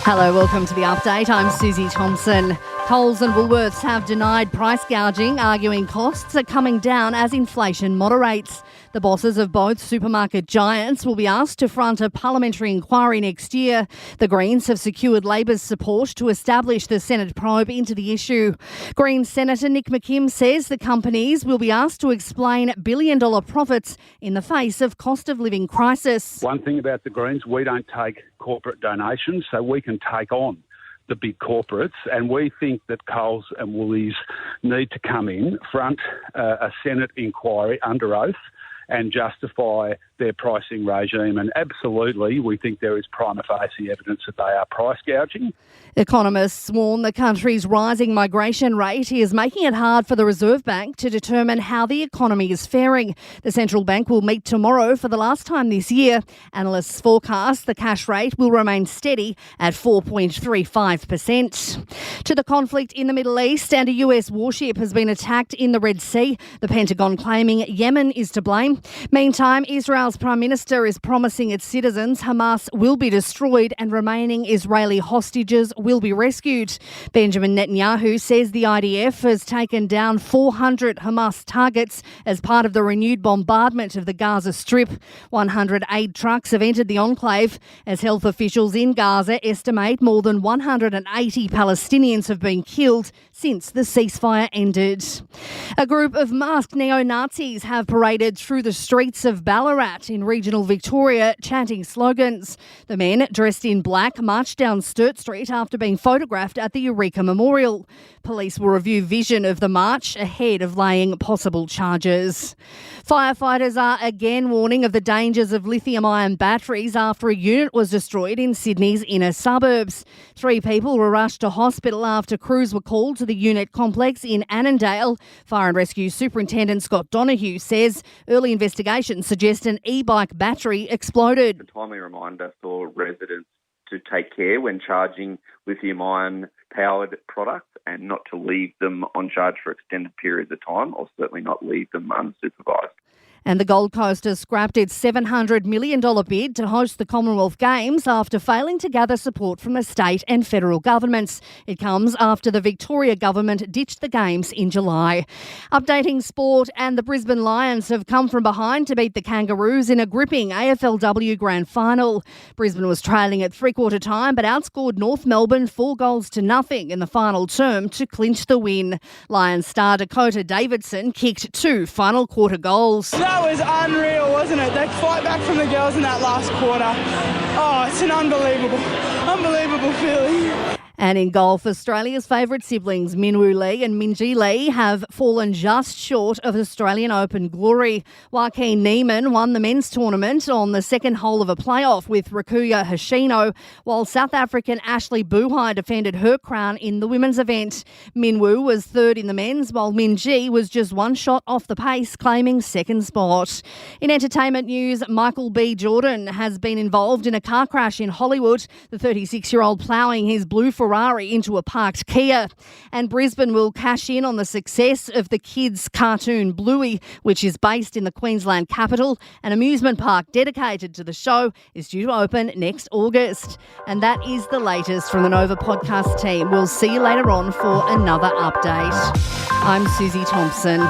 Hello, welcome to the update. I'm Susie Thompson. Coles and Woolworths have denied price gouging, arguing costs are coming down as inflation moderates. The bosses of both supermarket giants will be asked to front a parliamentary inquiry next year. The Greens have secured Labor's support to establish the Senate probe into the issue. Greens Senator Nick McKim says the companies will be asked to explain billion-dollar profits in the face of cost of living crisis. One thing about the Greens, we don't take corporate donations, so we can take on the big corporates, and we think that Coles and Woolies need to come in, front a Senate inquiry under oath and justify their pricing regime. And absolutely, we think there is prima facie evidence that they are price gouging. Economists warn the country's rising migration rate is making it hard for the Reserve Bank to determine how the economy is faring. The central bank will meet tomorrow for the last time this year. Analysts forecast the cash rate will remain steady at 4.35%. To the conflict in the Middle East, and a US warship has been attacked in the Red Sea. The Pentagon claiming Yemen is to blame. Meantime, Israel's Prime Minister is promising its citizens Hamas will be destroyed and remaining Israeli hostages will be rescued. Benjamin Netanyahu says the IDF has taken down 400 Hamas targets as part of the renewed bombardment of the Gaza Strip. 100 aid trucks have entered the enclave as health officials in Gaza estimate more than 180 Palestinians have been killed since the ceasefire ended. A group of masked neo-Nazis have paraded through the streets of Ballarat in regional Victoria chanting slogans. The men, dressed in black, marched down Sturt Street after being photographed at the Eureka Memorial. Police will review vision of the march ahead of laying possible charges. Firefighters are again warning of the dangers of lithium-ion batteries after a unit was destroyed in Sydney's inner suburbs. 3 people were rushed to hospital after crews were called to the unit complex in Annandale. Fire and Rescue Superintendent Scott Donoghue says early investigations suggest an e-bike battery exploded. A timely reminder for residents to take care when charging lithium-ion powered products and not to leave them on charge for extended periods of time, or certainly not leave them unsupervised. And the Gold Coast has scrapped its $700 million bid to host the Commonwealth Games after failing to gather support from the state and federal governments. It comes after the Victoria government ditched the Games in July. Updating sport, and the Brisbane Lions have come from behind to beat the Kangaroos in a gripping AFL-W grand final. Brisbane was trailing at three-quarter time but outscored North Melbourne 4-0 in the final term to clinch the win. Lions star Dakota Davidson kicked 2 final quarter goals. That was unreal, wasn't it? They fight back from the girls in that last quarter. Oh, it's an unbelievable feeling. And in golf, Australia's favourite siblings, Minwoo Lee and Minjee Lee, have fallen just short of Australian Open glory. Joaquin Niemann won the men's tournament on the second hole of a playoff with Rikuya Hashino, while South African Ashley Buhai defended her crown in the women's event. Minwoo was third in the men's, while Minjee was just one shot off the pace, claiming second spot. In entertainment news, Michael B. Jordan has been involved in a car crash in Hollywood, the 36-year-old ploughing his blue Ferrari into a parked Kia. And Brisbane will cash in on the success of the kids' cartoon Bluey, which is based in the Queensland capital. An amusement park dedicated to the show is due to open next August. And that is the latest from the Nova podcast team. We'll see you later on for another update. I'm Susie Thompson.